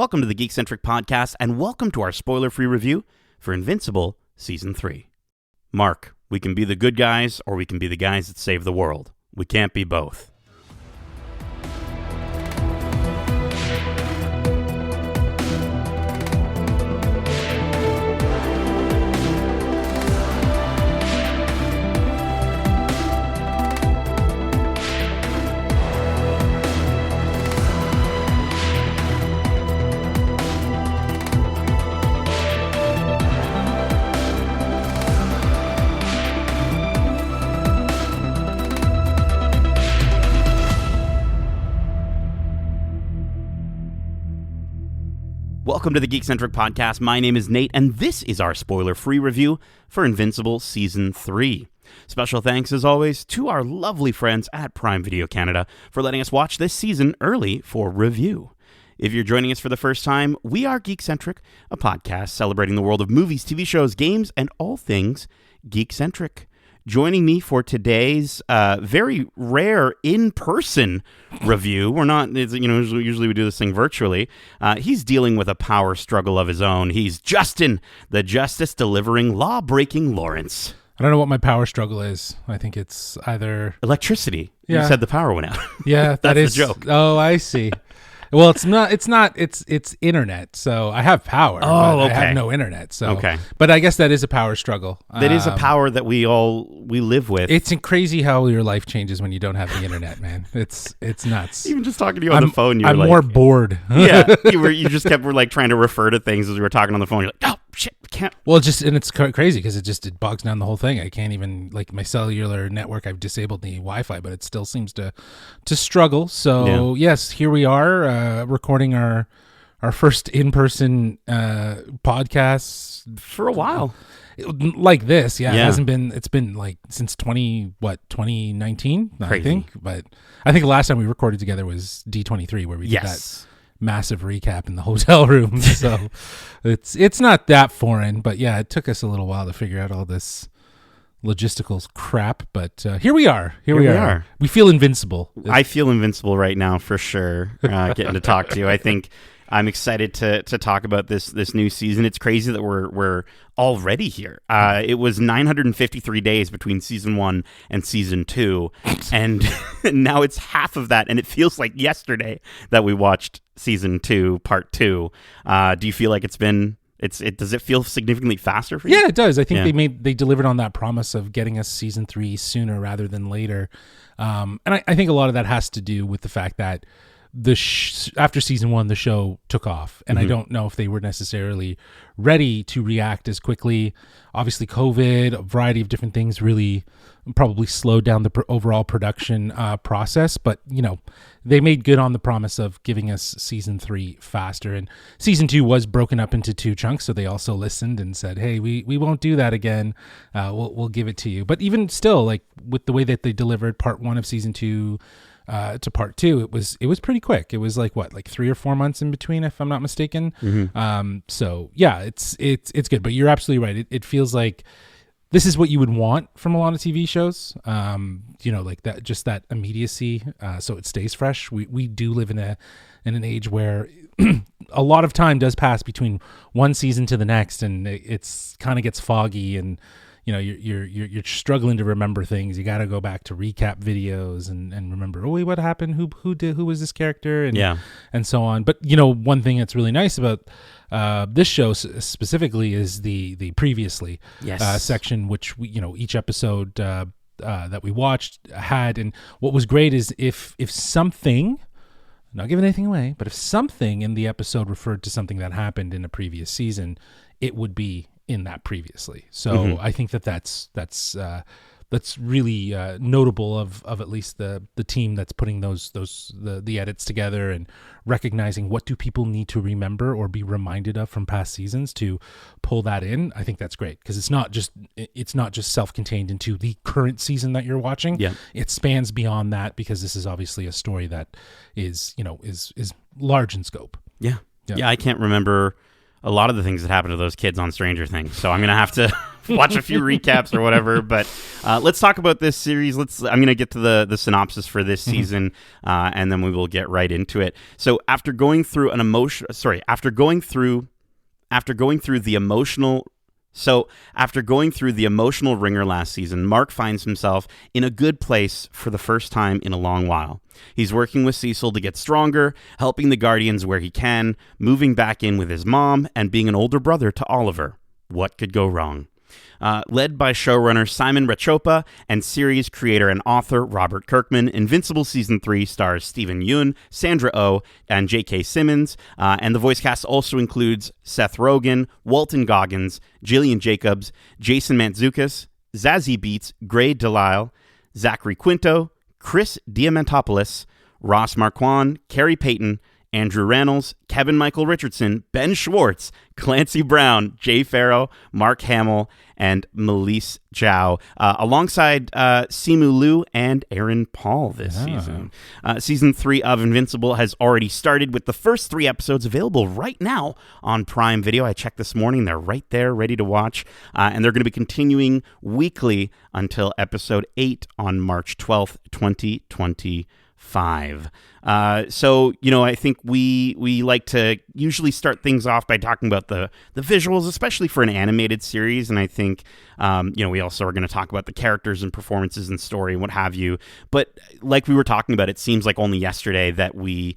Welcome to the Geekcentric podcast, and welcome to our spoiler-free review for Invincible Season 3. Mark, we can be the good guys, or we can be the guys that save the world. We can't be both. Welcome to the Geekcentric podcast. My name is Nate, and this is our spoiler-free review for Invincible Season 3. Special thanks, as always, to our lovely friends at Prime Video Canada for letting us watch this season early for review. If you're joining us for the first time, we are Geekcentric, a podcast celebrating the world of movies, TV shows, games, and all things Geekcentric. Joining me for today's very rare in-person review. We're not, usually we do this thing virtually. He's dealing with a power struggle of his own. He's Justin, the justice-delivering, law-breaking Lawrence. I don't know what my power struggle is. I think it's either electricity. Yeah. You said the power went out. Yeah, that's is the joke. Oh, I see. Well, it's not. It's internet. So I have power. Oh, but okay. I have no internet. So okay. But I guess that is a power struggle. That is a power that we live with. It's crazy how your life changes when you don't have the internet, man. It's nuts. Even just talking to you on the phone, I'm more bored. Yeah, you just kept trying to refer to things as we were talking on the phone. You're like, oh shit, we can't. Well, and it's crazy because it bogs down the whole thing. I can't even, like, my cellular network. I've disabled the Wi-Fi, but it still seems to struggle. So yes, here we are recording our first in-person podcast for a while. Like this, yeah. It's been like since 2019, I think. But I think the last time we recorded together was D23, where we did that massive recap in the hotel room. So it's not that foreign, but yeah, it took us a little while to figure out all this logistical crap, but here we are. Here we are. We feel invincible. I feel invincible right now for sure. Getting to talk to you, I think I'm excited to talk about this new season. It's crazy that we're already here. It was 953 days between season 1 and season 2, and now it's half of that, and it feels like yesterday that we watched season 2, part 2. Do you feel like does it feel significantly faster for you? Yeah, it does. I think they delivered on that promise of getting us season 3 sooner rather than later. And I think a lot of that has to do with the fact that after season 1, the show took off, and I don't know if they were necessarily ready to react as quickly. Obviously, COVID, a variety of different things really probably slowed down the overall production process, but they made good on the promise of giving us season 3 faster. And season 2 was broken up into 2 chunks, so they also listened and said, hey, we won't do that again. We'll give it to you. But even still, like, with the way that they delivered part 1 of season 2 to part 2, it was pretty quick. It was like 3 or 4 months in between, if I'm not mistaken. So yeah, it's good. But you're absolutely right. It feels like this is what you would want from a lot of TV shows. Like that, just that immediacy. So it stays fresh. We do live in an age where a lot of time does pass between one season to the next, and it's kind of gets foggy, and you're struggling to remember things. You got to go back to recap videos and remember, oh wait, what happened? Who was this character? And so on. But one thing that's really nice about this show specifically is the previously section, which each episode that we watched had. And what was great is if something, not giving anything away, but if something in the episode referred to something that happened in a previous season, it would be in that previously. So I think that's really notable of at least the team that's putting the edits together and recognizing what do people need to remember or be reminded of from past seasons to pull that in. I think that's great because it's not just self-contained into the current season that you're watching. Yeah. It spans beyond that because this is obviously a story that is large in scope. Yeah. I can't remember a lot of the things that happened to those kids on Stranger Things. So I'm going to have to watch a few recaps or whatever. But let's talk about this series. I'm going to get to the synopsis for this season, and then we will get right into it. So after going through the emotional ringer last season, Mark finds himself in a good place for the first time in a long while. He's working with Cecil to get stronger, helping the Guardians where he can, moving back in with his mom, and being an older brother to Oliver. What could go wrong? Led by showrunner Simon Rachopa and series creator and author Robert Kirkman, Invincible Season 3 stars Stephen Yeun, Sandra Oh, and J.K. Simmons, and the voice cast also includes Seth Rogen, Walton Goggins, Jillian Jacobs, Jason Mantzoukas, Zazie Beetz, Gray Delisle, Zachary Quinto, Chris Diamantopoulos, Ross Marquand, Carrie Payton, Andrew Reynolds, Kevin Michael Richardson, Ben Schwartz, Clancy Brown, Jay Farrow, Mark Hamill, and Melise Zhao, alongside Simu Liu and Aaron Paul this season. Season 3 of Invincible has already started with the first 3 episodes available right now on Prime Video. I checked this morning. They're right there, ready to watch. And they're going to be continuing weekly until episode 8 on March 12th, 2025. So, I think we like to usually start things off by talking about the visuals, especially for an animated series. And I think, we also are going to talk about the characters and performances and story and what have you. But like we were talking about, it seems like only yesterday that we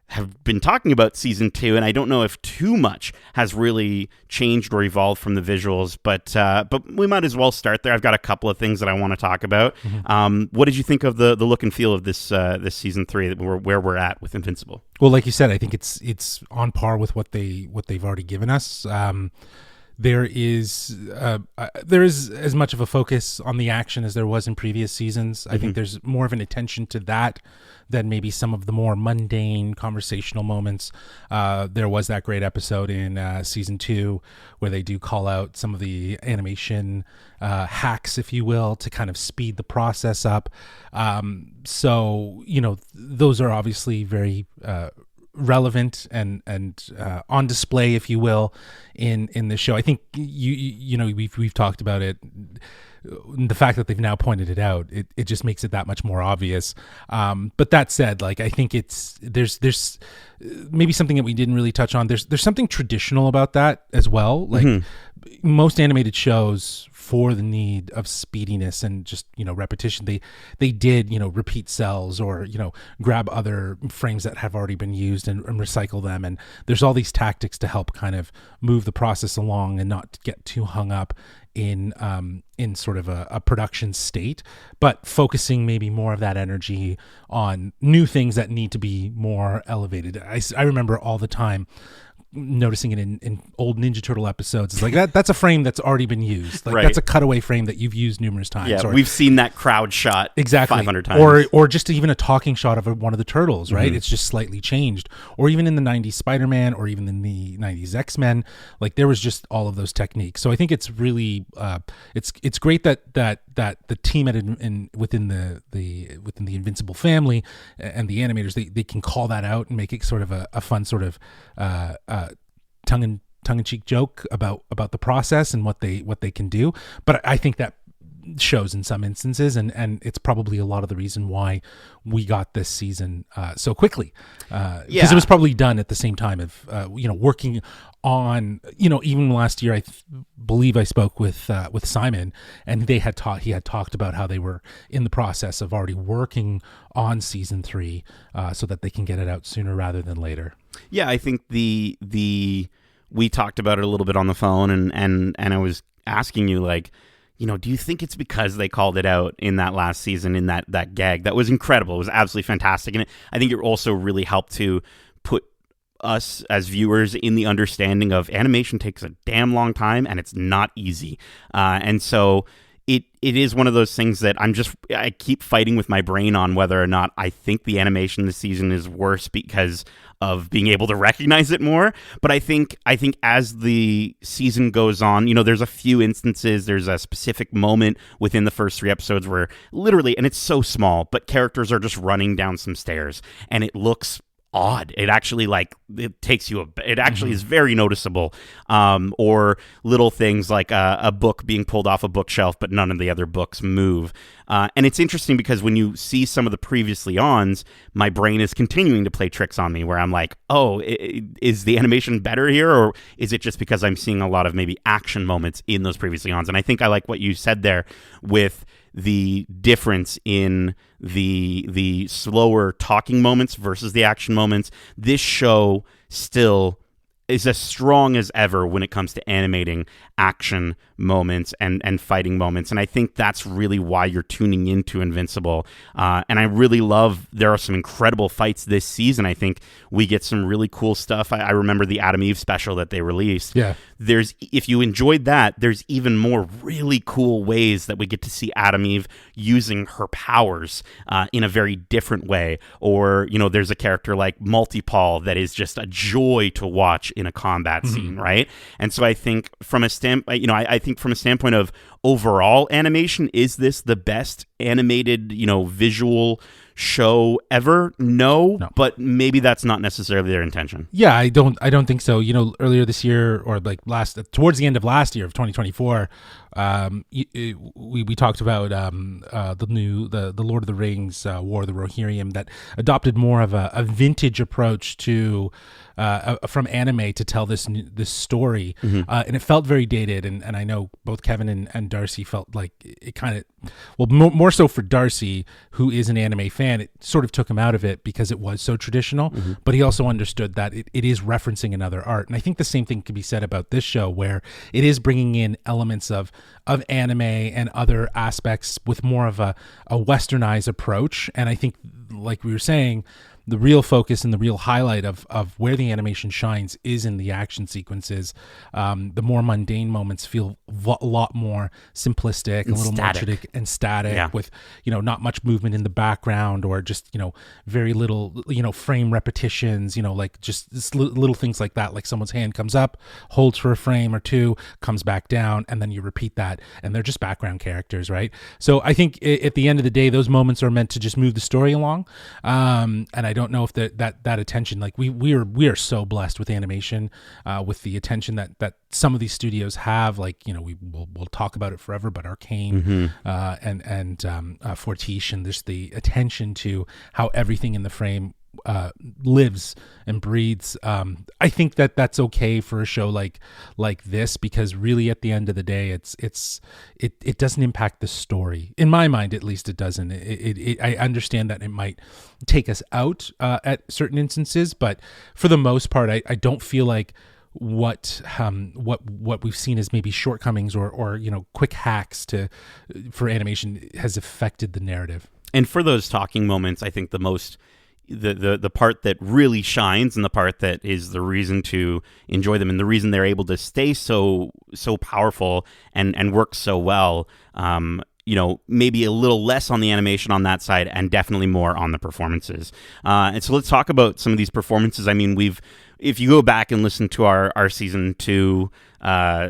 have been talking about season 2, and I don't know if too much has really changed or evolved from the visuals, but we might as well start there. I've got a couple of things that I want to talk about. What did you think of the look and feel of this season 3, where we're at with Invincible? Well, like you said, I think it's on par with what they've already given us. There is as much of a focus on the action as there was in previous seasons. I think there's more of an attention to that than maybe some of the more mundane conversational moments. There was that great episode in season 2 where they do call out some of the animation hacks, if you will, to kind of speed the process up. So, those are obviously very relevant and on display, if you will, in the show. I think we've talked about it. The fact that they've now pointed it out, it just makes it that much more obvious. But that said, like, I think there's maybe something that we didn't really touch on. There's something traditional about that as well. Like most animated shows, for the need of speediness and just repetition, they did repeat cells or grab other frames that have already been used and recycle them. And there's all these tactics to help kind of move the process along and not get too hung up in sort of a production state, but focusing maybe more of that energy on new things that need to be more elevated. I remember all the time noticing it in old Ninja Turtle episodes. It's like that's a frame that's already been used. Like that's a cutaway frame that you've used numerous times. Yeah, we've seen that crowd shot exactly 500 times. Or just even a talking shot of one of the turtles, right? It's just slightly changed. Or even in the 90s Spider-Man or even in the 90s X-Men, like there was just all of those techniques. So I think it's really it's great that the team within the Invincible family and the animators, they can call that out and make it sort of a fun sort of tongue-in-cheek joke about the process and what they can do. But I think that shows in some instances, and it's probably a lot of the reason why we got this season so quickly, because it was probably done at the same time of working on even last year. I believe I spoke with Simon, and he had talked about how they were in the process of already working on season 3 so that they can get it out sooner rather than later. Yeah, I think we talked about it a little bit on the phone, and I was asking you, like, do you think it's because they called it out in that last season, in that gag? That was incredible. It was absolutely fantastic. And I think it also really helped to put us as viewers in the understanding of animation takes a damn long time and it's not easy. And so it is one of those things that I keep fighting with my brain on whether or not I think the animation this season is worse because of being able to recognize it more. But I think as the season goes on, there's a few instances, there's a specific moment within the first 3 episodes where literally, and it's so small, but characters are just running down some stairs and it looks odd. It actually it takes you it actually is very noticeable. Or little things like a book being pulled off a bookshelf, but none of the other books move. And it's interesting because when you see some of the previously ons, my brain is continuing to play tricks on me where I'm like, oh, is the animation better here? Or is it just because I'm seeing a lot of maybe action moments in those previously ons? And I think I like what you said there with the difference in the slower talking moments versus the action moments. This show still is as strong as ever when it comes to animating action moments and fighting moments. And I think that's really why you're tuning into Invincible. And I really love, there are some incredible fights this season. I think we get some really cool stuff. I remember the Adam Eve special that they released. Yeah. If you enjoyed that, there's even more really cool ways that we get to see Adam Eve using her powers in a very different way. Or, there's a character like Multipal that is just a joy to watch in a combat scene, right? And so I think from a from a standpoint of overall animation, is this the best animated, visual show ever? No, but maybe that's not necessarily their intention. Yeah, I don't think so. Earlier this year, or towards the end of last year of 2024, we talked about the Lord of the Rings, War of the Rohirrim, that adopted more of a vintage approach to from anime to tell this story, and it felt very dated. And I know both Kevin and Darcy felt like it kind of, more so for Darcy, who is an anime fan, it sort of took him out of it because it was so traditional. But he also understood that it is referencing another art, and I think the same thing can be said about this show, where it is bringing in elements of anime and other aspects with more of a westernized approach. And I think, like we were saying, the real focus and the real highlight of where the animation shines is in the action sequences. The more mundane moments feel a lot more simplistic, a little more static, with not much movement in the background, or just very little frame repetitions. Like just little things like that. Like someone's hand comes up, holds for a frame or two, comes back down, and then you repeat that, and they're just background characters, right? So I think at the end of the day, those moments are meant to just move the story along. And I don't know if that attention, like we are so blessed with animation, with the attention that some of these studios have. Like we'll talk about it forever, but Arcane and Fortiche, and there's the attention to how everything in the frame lives and breathes. I think that's okay for a show like this, because really at the end of the day, it doesn't impact the story. In my mind, at least, it doesn't. I understand that it might take us out at certain instances, but for the most part, I don't feel like what we've seen as maybe shortcomings or quick hacks for animation has affected the narrative. And for those talking moments, I think the part that really shines, and the part that is the reason to enjoy them, and the reason they're able to stay so powerful and work so well, maybe a little less on the animation on that side, and definitely more on the performances. And so let's talk about some of these performances. I mean, if you go back and listen to our season 2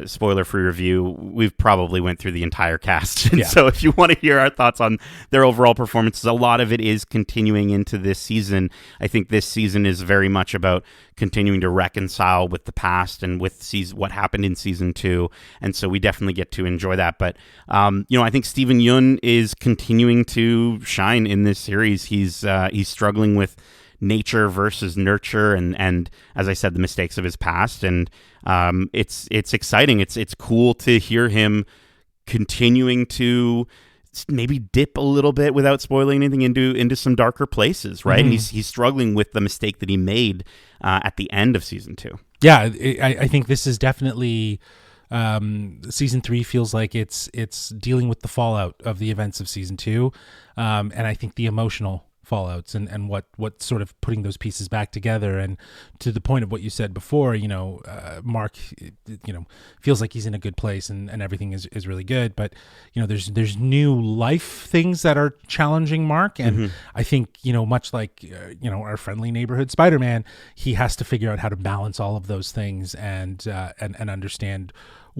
spoiler-free review, we've probably went through the entire cast. And so if you want to hear our thoughts on their overall performances, a lot of it is continuing into this season. I think this season is very much about continuing to reconcile with the past and with what happened in season 2. And so we definitely get to enjoy that. But, I think Steven Yeun is continuing to shine in this series. He's struggling with nature versus nurture, and as I said, the mistakes of his past, and it's exciting. It's cool to hear him continuing to maybe dip a little bit, without spoiling anything, into some darker places, right? And he's struggling with the mistake that he made at the end of season 2. Yeah, I think this is definitely season 3 feels like it's dealing with the fallout of the events of season 2, and I think the emotional fallouts and what sort of putting those pieces back together. And to the point of what you said before, Mark, feels like he's in a good place and everything is really good, but there's new life things that are challenging Mark, and I think much like our friendly neighborhood Spider-Man, he has to figure out how to balance all of those things and understand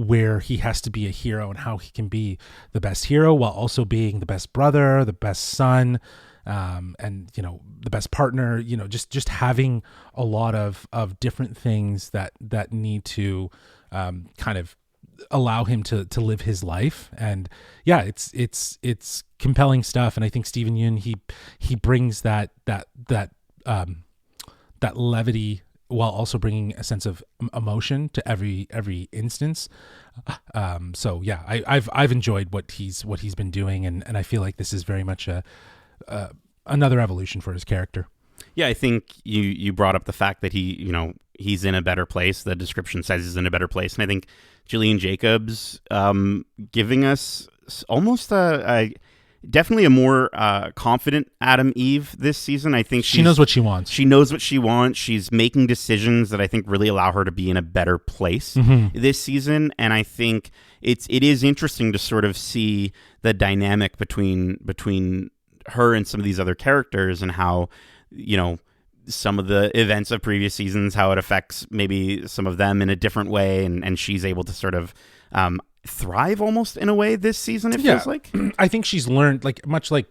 where he has to be a hero and how he can be the best hero while also being the best brother, the best son, and the best partner. Just having a lot of different things that need to kind of allow him to live his life. And yeah, it's compelling stuff. And I think Steven Yeun, he brings that levity while also bringing a sense of emotion to every instance. So yeah, I've enjoyed what he's been doing, and I feel like this is very much another evolution for his character. Yeah, I think you brought up the fact that he's in a better place. The description says he's in a better place, and I think Gillian Jacobs giving us almost definitely a more confident Adam Eve this season. I think she knows what she wants. She knows what she wants. She's making decisions that I think really allow her to be in a better place this season. And I think it is interesting to sort of see the dynamic between her and some of these other characters, and how, some of the events of previous seasons, how it affects maybe some of them in a different way. And she's able to sort of thrive almost in a way this season, it feels like. I think she's learned, much like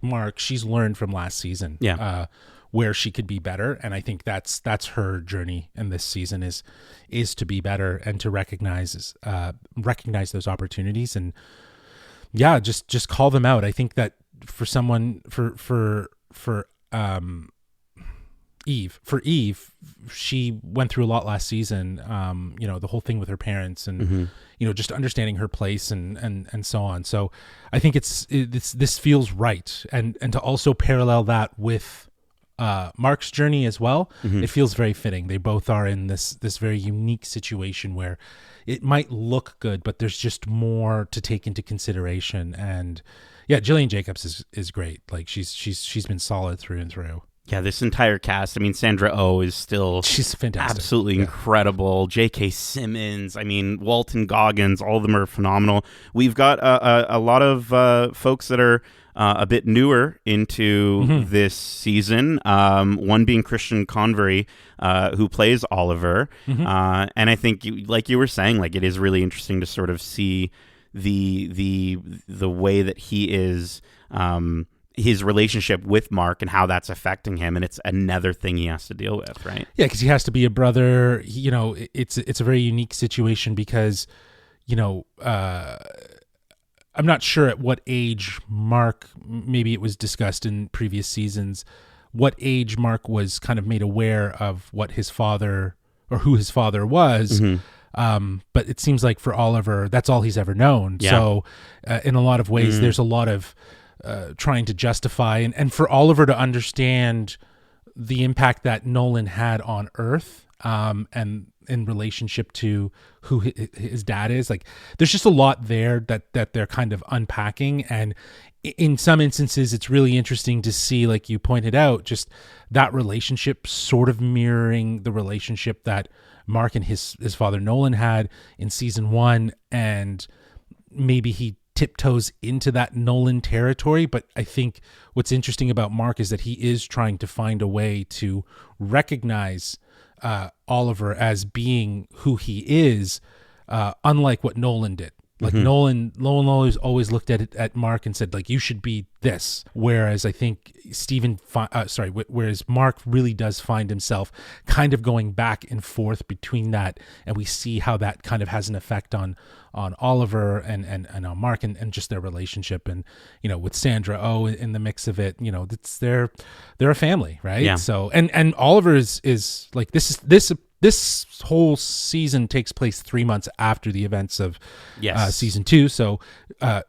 Mark, she's learned from last season where she could be better. And I think that's her journey in this season is to be better and to recognize those opportunities, and just call them out. I think that for someone, for Eve, she went through a lot last season. The whole thing with her parents, and just understanding her place and so on. So I think this feels right, and to also parallel that with Mark's journey as well. It feels very fitting. They both are in this very unique situation where it might look good, but there's just more to take into consideration. And yeah, Gillian Jacobs is great. Like she's been solid through and through. Yeah, this entire cast. I mean, Sandra Oh is still... She's fantastic. Absolutely incredible. J.K. Simmons. I mean, Walton Goggins. All of them are phenomenal. We've got a lot of folks that are a bit newer into this season. One being Christian Convery, who plays Oliver. And I think, like you were saying, it is really interesting to sort of see the way that he is... his relationship with Mark and how that's affecting him, and it's another thing he has to deal with, right? Yeah, because he has to be a brother. It's a very unique situation because, I'm not sure at what age Mark, maybe it was discussed in previous seasons, what age Mark was kind of made aware of what his father or who his father was. But it seems like for Oliver, that's all he's ever known. Yeah. So in a lot of ways, there's a lot of trying to justify and for Oliver to understand the impact that Nolan had on Earth, and in relationship to who his dad is. There's just a lot there that they're kind of unpacking, and in some instances it's really interesting to see, like you pointed out, just that relationship sort of mirroring the relationship that Mark and his father Nolan had in season 1, and maybe he tiptoes into that Nolan territory. But I think what's interesting about Mark is that he is trying to find a way to recognize Oliver as being who he is, unlike what Nolan did. Nolan always looked at Mark and said, you should be this. Whereas I think whereas Mark really does find himself kind of going back and forth between that, and we see how that kind of has an effect on Oliver and on Mark and just their relationship. And with Sandra Oh in the mix of it, they're a family, right? Yeah. So and Oliver is like this whole season takes place 3 months after the events of season 2. So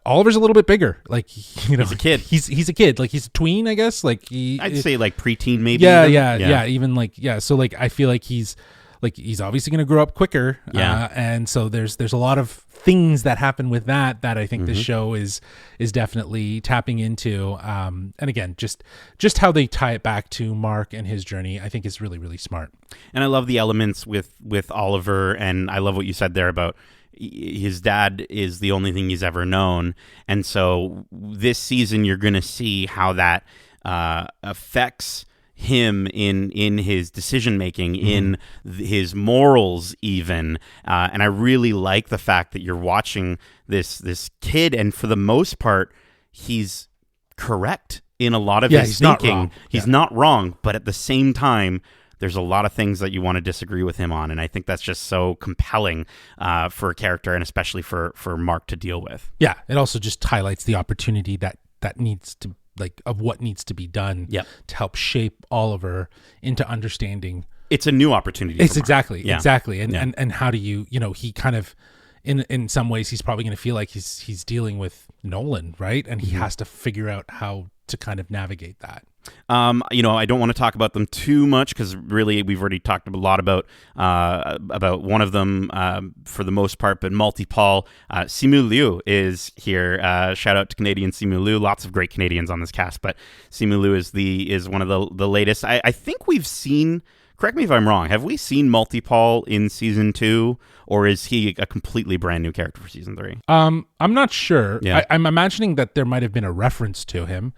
Oliver's a little bit bigger. He's a kid. He's a kid. He's a tween, I guess. I'd say preteen, maybe. Yeah. Even so I feel like he's obviously going to grow up quicker. Yeah. And so there's a lot of things that happen with that I think this show is definitely tapping into. And again, just how they tie it back to Mark and his journey, I think is really, really smart. And I love the elements with Oliver, and I love what you said there about his dad is the only thing he's ever known. And so this season, you're going to see how that affects him in his decision making, in his morals, even. And I really like the fact that you're watching this kid, and for the most part, he's correct in a lot of his thinking. He's not wrong, but at the same time, there's a lot of things that you want to disagree with him on, and I think that's just so compelling for a character, and especially for Mark to deal with. Yeah, it also just highlights the opportunity that needs to, like, of what needs to be done to help shape Oliver into understanding. It's a new opportunity. It's exactly. And how do you, he kind of, in some ways, he's probably going to feel like he's dealing with Nolan, right? And he has to figure out how to kind of navigate that. I don't want to talk about them too much because really we've already talked a lot about one of them for the most part. But Multi-Paul, Simu Liu is here. Shout out to Canadian Simu Liu. Lots of great Canadians on this cast, but Simu Liu is one of the latest. I think we've seen. Correct me if I'm wrong. Have we seen Multi-Paul in season 2, or is he a completely brand new character for season 3? I'm not sure. Yeah. I'm imagining that there might have been a reference to him,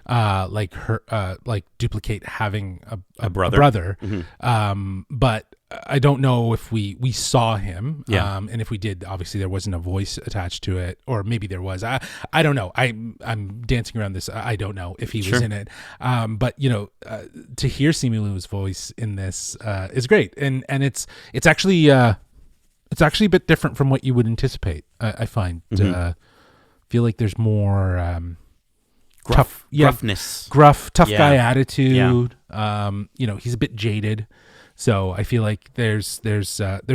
like Duplicate having a brother. But I don't know if we saw him. And if we did, obviously there wasn't a voice attached to it, or maybe there was. I don't know. I'm dancing around this. I don't know if he was in it. But to hear Simu Liu's voice in this is great, and it's actually a bit different from what you would anticipate. I find feel like there's more gruffness, tough guy attitude. He's a bit jaded. So I feel like there's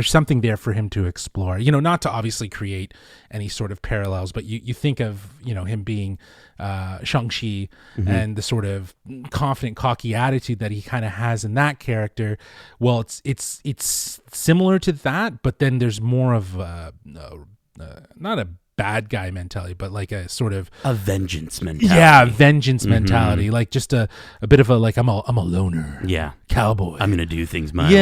something there for him to explore. Not to obviously create any sort of parallels, but you think of him being Shang-Chi and the sort of confident, cocky attitude that he kind of has in that character. Well, it's similar to that, but then there's more of not a bad guy mentality, but like a sort of a vengeance mentality. Yeah, vengeance mentality. Like just a bit of a like I'm a loner. Yeah, cowboy. I'm gonna do things my way.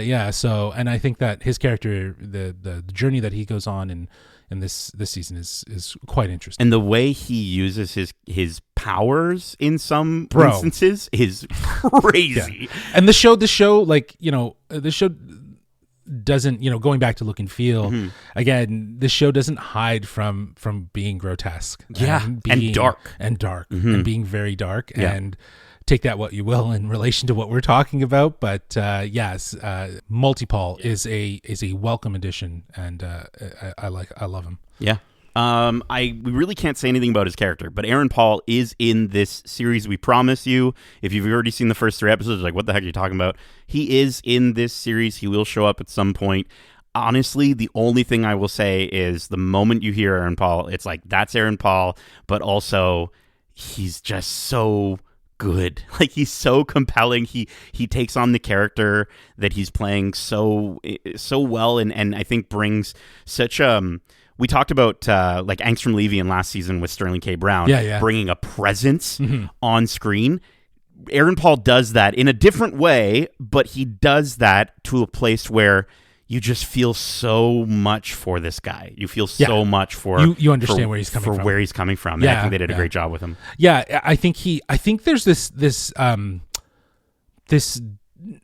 Yeah. So, and I think that his character, the journey that he goes on in this season is quite interesting. And the way he uses his powers in some instances is crazy. Yeah. And the show doesn't, going back to look and feel, again, the show doesn't hide from being grotesque. And dark. And being very dark. And take that what you will in relation to what we're talking about. But yes, Multi-Paul is a welcome addition, and I love him. Yeah. We really can't say anything about his character, but Aaron Paul is in this series. We promise you, if you've already seen the first 3 episodes, like, what the heck are you talking about? He is in this series. He will show up at some point. Honestly, the only thing I will say is the moment you hear Aaron Paul, it's like, that's Aaron Paul, but also he's just so good. Like, he's so compelling. He takes on the character that he's playing so well, and I think brings such we talked about like Angstrom Levy in last season with Sterling K. Brown, bringing a presence on screen. Aaron Paul does that in a different way, but he does that to a place where you just feel so much for this guy. You feel so much for you understand where he's coming from. Where he's coming from. Yeah, and I think they did a great job with him. Yeah, I think there's this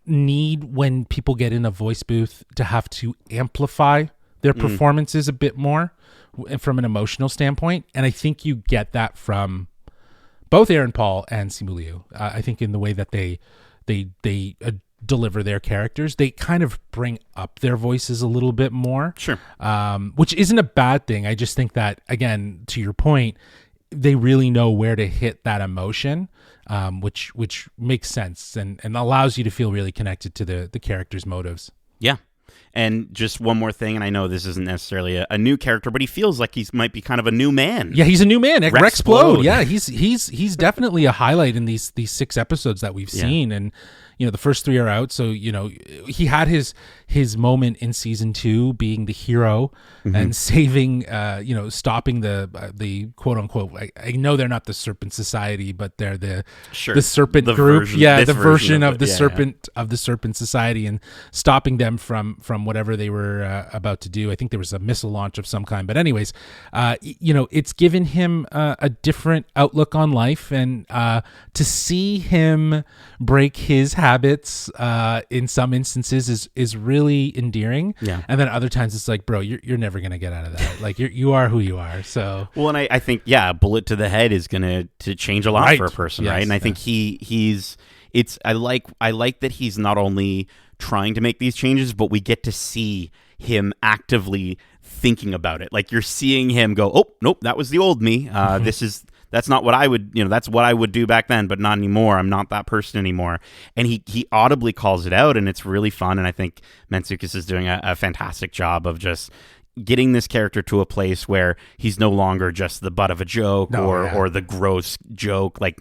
need when people get in a voice booth to have to amplify their performances a bit more from an emotional standpoint, and I think you get that from both Aaron Paul and Simu Liu. I think in the way that they deliver their characters, they kind of bring up their voices a little bit more. Sure. Which isn't a bad thing. I just think that, again, to your point, they really know where to hit that emotion, which makes sense and allows you to feel really connected to the character's motives. Yeah. And just one more thing, and I know this isn't necessarily a new character, but he feels like he might be kind of a new man. Yeah, he's a new man. Rexplode. Yeah, he's definitely a highlight in these 6 episodes that we've seen, and the first 3 are out. So he had his moment in season 2 being the hero and saving, stopping the quote unquote. I know they're not the Serpent Society, but they're the Serpent group. The version of the Serpent of the Serpent Society, and stopping them from whatever they were about to do. I think there was a missile launch of some kind. But anyways, it's given him a different outlook on life, and to see him break his habits in some instances is really endearing. Yeah. And then other times it's like, bro, you're never gonna get out of that. Like you are who you are. So well, and I think a bullet to the head is gonna to change a lot for a person, right? And I think I like that he's not only trying to make these changes, but we get to see him actively thinking about it. Like, you're seeing him go, oh nope, that was the old me. That's not what I would, that's what I would do back then, but not anymore. I'm not that person anymore. And he audibly calls it out, and it's really fun. And I think Mantzoukas is doing a fantastic job of just getting this character to a place where he's no longer just the butt of a joke or the gross joke, like,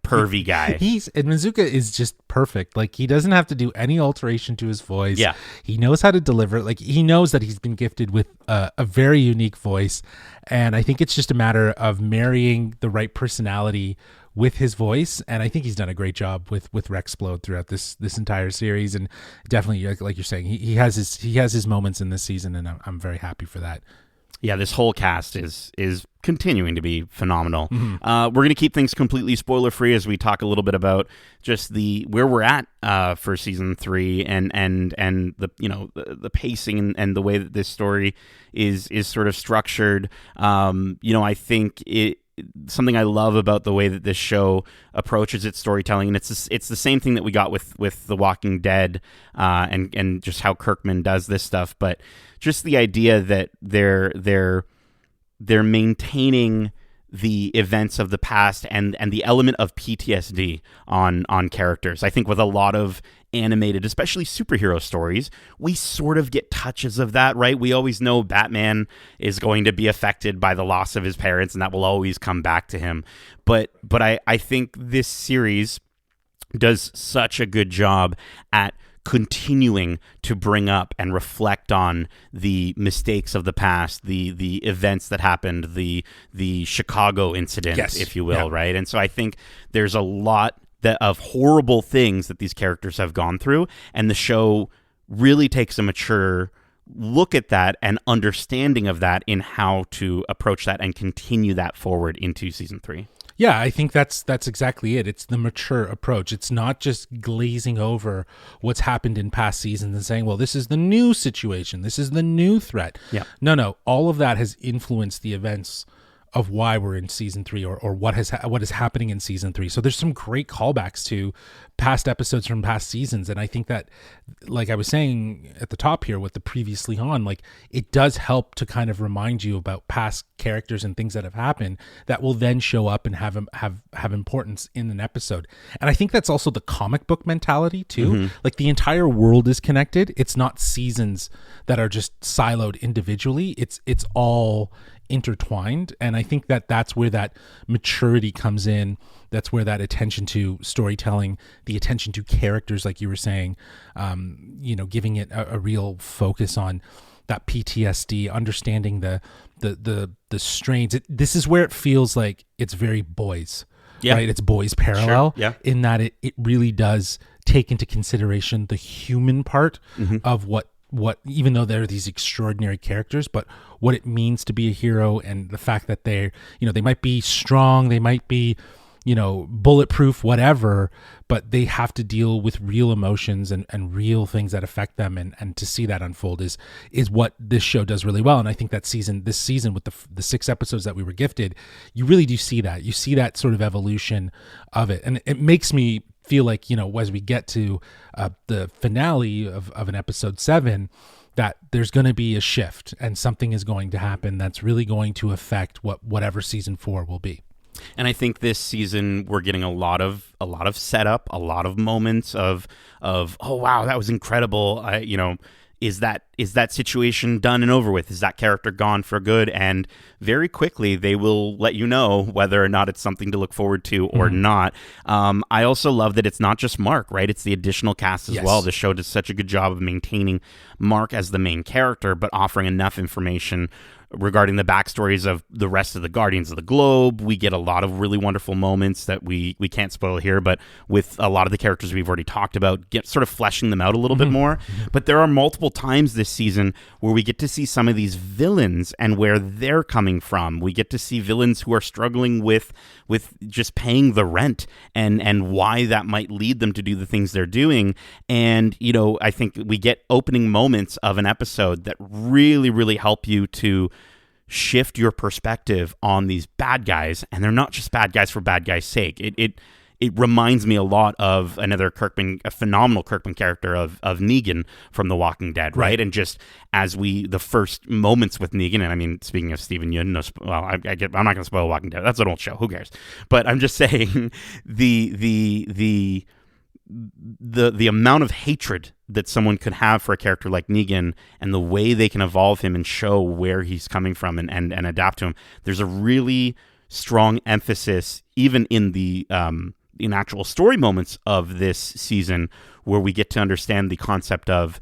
pervy guy. And Mantzoukas is just perfect. Like, he doesn't have to do any alteration to his voice. Yeah. He knows how to deliver it. Like, he knows that he's been gifted with a very unique voice. And I think it's just a matter of marrying the right personality with his voice, and I think he's done a great job with Rexplode throughout this entire series, and definitely, like you're saying, he has his moments in this season, and I'm very happy for that. Yeah, this whole cast is continuing to be phenomenal. Mm-hmm. We're going to keep things completely spoiler free as we talk a little bit about just where we're at for season 3 and the pacing and the way that this story is sort of structured. I think something I love about the way that this show approaches its storytelling, and it's the same thing that we got with The Walking Dead, and just how Kirkman does this stuff, but just the idea that they're maintaining the events of the past and the element of PTSD on characters. I think with a lot of animated, especially superhero stories, we sort of get touches of that, right? We always know Batman is going to be affected by the loss of his parents, and that will always come back to him. But I think this series does such a good job at continuing to bring up and reflect on the mistakes of the past, the events that happened, the Chicago incident, if you will, right? And so I think there's a lot of horrible things that these characters have gone through, and the show really takes a mature look at that and understanding of that in how to approach that and continue that forward into season 3. Yeah, I think that's exactly it. It's the mature approach. It's not just glazing over what's happened in past seasons and saying, well, this is the new situation. This is the new threat. Yeah. No. All of that has influenced the events of why we're in season 3 or what is happening in season 3. So there's some great callbacks to past episodes from past seasons. And I think that, like I was saying at the top here with the previously on, like, it does help to kind of remind you about past characters and things that have happened that will then show up and have importance in an episode. And I think that's also the comic book mentality too. Mm-hmm. Like, the entire world is connected. It's not seasons that are just siloed individually. It's all intertwined, and I think that's where that maturity comes in. That's where that attention to storytelling, the attention to characters, like you were saying, giving it a real focus on that PTSD, understanding the strains. This is where it feels like it's very boys, right? It's boys parallel, in that it really does take into consideration the human part of what even though they're these extraordinary characters, but what it means to be a hero, and the fact that they might be strong, they might be, bulletproof, whatever, but they have to deal with real emotions and real things that affect them. And to see that unfold is what this show does really well. And I think that this season with the 6 episodes that we were gifted, you really do see that. You see that sort of evolution of it. And it makes me feel like, as we get to the finale of an episode 7, that there's going to be a shift and something is going to happen that's really going to affect whatever season 4 will be. And I think this season we're getting a lot of setup, a lot of moments of oh wow, that was incredible. Is that situation done and over with? Is that character gone for good? And very quickly they will let you know whether or not it's something to look forward to or not. I also love that it's not just Mark, right? It's the additional cast as well. The show does such a good job of maintaining Mark as the main character, but offering enough information regarding the backstories of the rest of the Guardians of the Globe. We get a lot of really wonderful moments that we can't spoil here, but with a lot of the characters we've already talked about, get sort of fleshing them out a little bit more. But there are multiple times this season where we get to see some of these villains and where they're coming from. We get to see villains who are struggling with just paying the rent and why that might lead them to do the things they're doing. And, I think we get opening moments of an episode that really, really help you to shift your perspective on these bad guys. And they're not just bad guys for bad guys' sake. It reminds me a lot of another a phenomenal Kirkman character of Negan from The Walking Dead, right? And just as the first moments with Negan, and I mean, speaking of Steven Yeun, I'm not going to spoil Walking Dead. That's an old show. Who cares? But I'm just saying the amount of hatred that someone could have for a character like Negan and the way they can evolve him and show where he's coming from and adapt to him. There's a really strong emphasis even in the in actual story moments of this season where we get to understand the concept of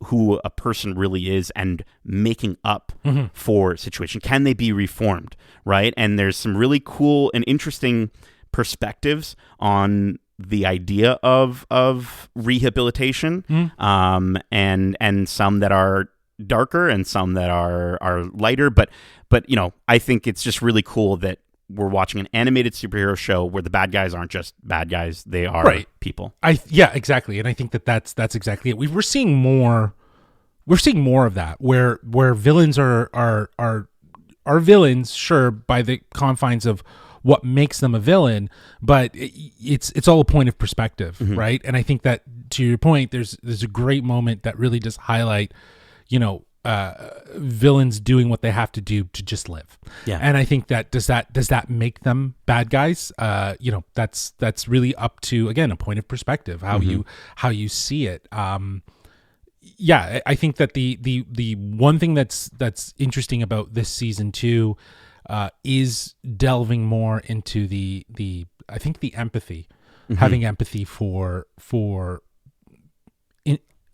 who a person really is and making up for a situation. Can they be reformed, right? And there's some really cool and interesting perspectives on the idea of rehabilitation, and some that are darker and some that are lighter. But I think it's just really cool that we're watching an animated superhero show where the bad guys aren't just bad guys; they are people. Yeah, exactly. And I think that's exactly it. We're seeing more. We're seeing more of that where villains are villains, sure, by the confines of what makes them a villain, but it's all a point of perspective, right? And I think that, to your point, there's a great moment that really does highlight, villains doing what they have to do to just live. Yeah. And I think that does that make them bad guys? That's really up to, again, a point of perspective, how you see it. Yeah, I think that the one thing that's interesting about this season too is delving more into the I think the empathy, having empathy for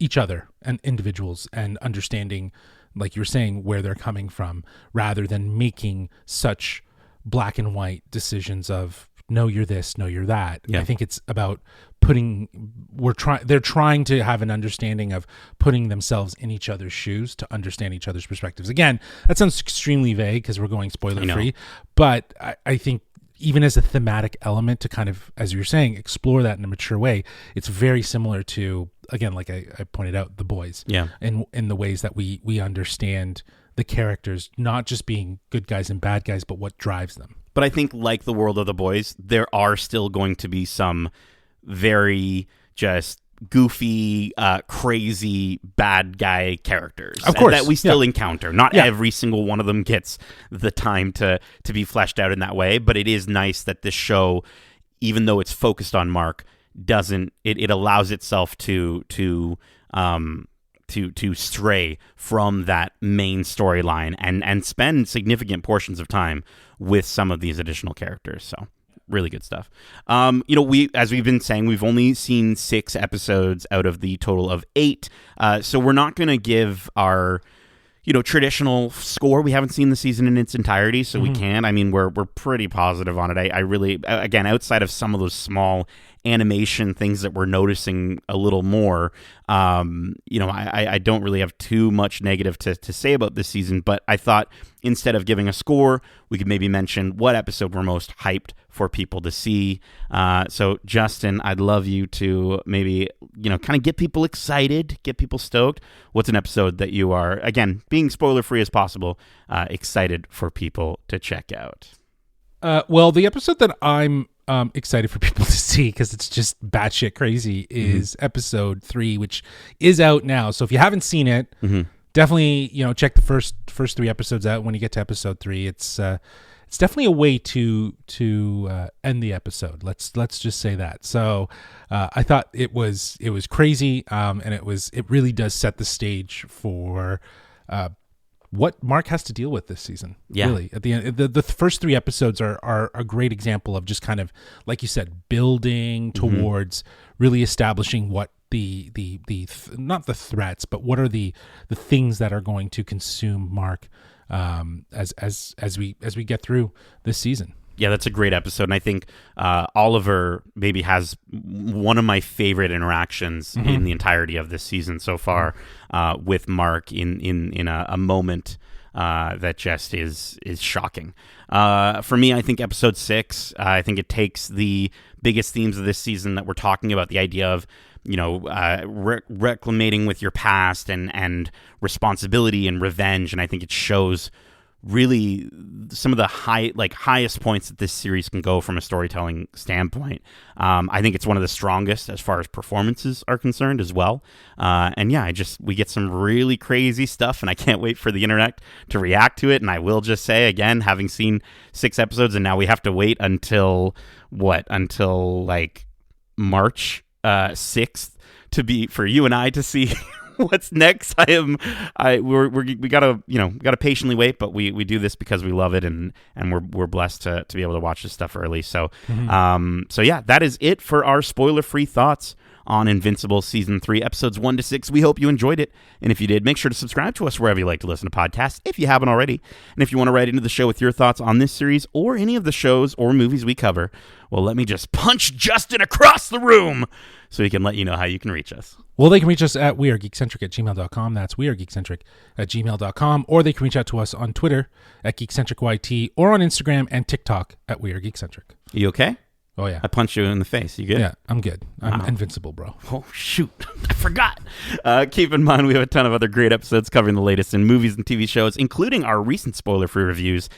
each other and individuals, and understanding, like you were saying, where they're coming from, rather than making such black and white decisions of no, you're this, no, you're that. Yeah. I think it's about they're trying to have an understanding of putting themselves in each other's shoes to understand each other's perspectives. Again, that sounds extremely vague because we're going spoiler free, but I think even as a thematic element to kind of, as you're saying, explore that in a mature way, it's very similar to, again, like I pointed out, The Boys. Yeah. In the ways that we understand the characters not just being good guys and bad guys, but what drives them. But I think, like the world of The Boys, there are still going to be some very just goofy, crazy bad guy characters, of course, that we still encounter. Not every single one of them gets the time to be fleshed out in that way, but it is nice that this show, even though it's focused on Mark, doesn't it allows itself to stray from that main storyline and spend significant portions of time with some of these additional characters. So really good stuff. As we've been saying, we've only seen 6 episodes out of the total of 8. So we're not going to give our traditional score. We haven't seen the season in its entirety, so we can't. I mean, we're pretty positive on it. I really, again, outside of some of those small animation things that we're noticing a little more, I don't really have too much negative to say about this season, but I thought instead of giving a score, we could maybe mention what episode we're most hyped for people to see. So Justin, I'd love you to maybe, kind of get people excited, get people stoked. What's an episode that you are, again, being spoiler free as possible, excited for people to check out? Well, the episode that I'm excited for people to see, because it's just batshit crazy, is episode 3, which is out now. So if you haven't seen it, definitely check the first 3 episodes out. When you get to episode 3, it's definitely a way to end the episode. Let's just say that. So I thought it was crazy, and it really does set the stage for what Mark has to deal with this season. Yeah. Really, at the end, the first 3 episodes are a great example of just kind of, like you said, building towards really establishing what not the threats, but what are the things that are going to consume Mark as we get through this season. Yeah, that's a great episode, and I think Oliver maybe has one of my favorite interactions in the entirety of this season so far with Mark in a moment that just is shocking. For me, I think episode 6, I think it takes the biggest themes of this season that we're talking about, the idea of reclamating with your past and responsibility and revenge, and I think it shows really some of the highest points that this series can go from a storytelling standpoint. I think it's one of the strongest as far as performances are concerned as well. And yeah, we get some really crazy stuff, and I can't wait for the internet to react to it. And I will just say again, having seen 6 episodes, and now we have to wait until like March 6th for you and I to see what's next. We gotta patiently wait, but we do this because we love it, and we're blessed to be able to watch this stuff early. So so yeah, that is it for our spoiler-free thoughts on Invincible Season 3, Episodes 1 to 6. We hope you enjoyed it, and if you did, make sure to subscribe to us wherever you like to listen to podcasts, if you haven't already. And if you want to write into the show with your thoughts on this series or any of the shows or movies we cover, well, let me just punch Justin across the room so he can let you know how you can reach us. Well, they can reach us at wearegeekcentric@gmail.com. That's wearegeekcentric@gmail.com. Or they can reach out to us on Twitter at geekcentricyt, or on Instagram and TikTok at wearegeekcentric. You okay? Oh, yeah. I punched you in the face. You good? Yeah, I'm good. I'm invincible, bro. Oh, shoot. I forgot. Keep in mind, we have a ton of other great episodes covering the latest in movies and TV shows, including our recent spoiler-free reviews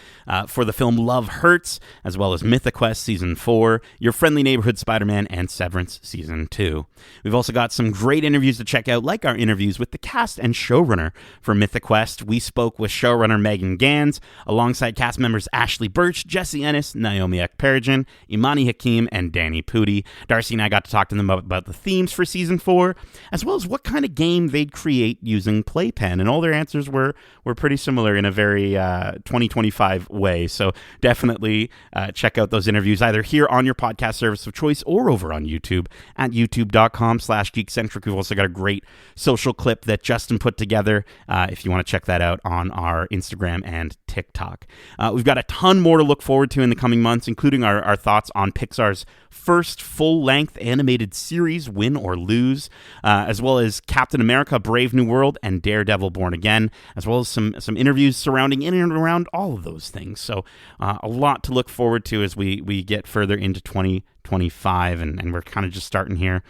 for the film Love Hurts, as well as Mythic Quest Season 4, Your Friendly Neighborhood Spider-Man, and Severance Season 2. We've also got some great interviews to check out, like our interviews with the cast and showrunner for Mythic Quest. We spoke with showrunner Megan Gans, alongside cast members Ashley Birch, Jesse Ennis, Naomi Ekperigin, Imani Hakim, and Danny Pudi. Darcy and I got to talk to them about the themes for Season 4, as well as what kind of game they'd create using Playpen, and all their answers were pretty similar in a very 2025 way. So definitely check out those interviews either here on your podcast service of choice or over on YouTube at youtube.com/geekcentric. We've also got a great social clip that Justin put together if you want to check that out on our Instagram and TikTok. We've got a ton more to look forward to in the coming months, including our thoughts on Pixar's first full-length animated series, Win or Lose, as well as Captain America: Brave New World and Daredevil: Born Again, as well as some interviews surrounding in and around all of those things. So a lot to look forward to as we get further into 2025, and we're kind of just starting here.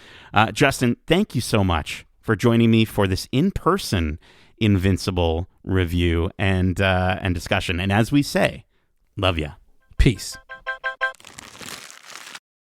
Justin, thank you so much for joining me for this in-person Invincible review and discussion. And as we say, love ya. Peace.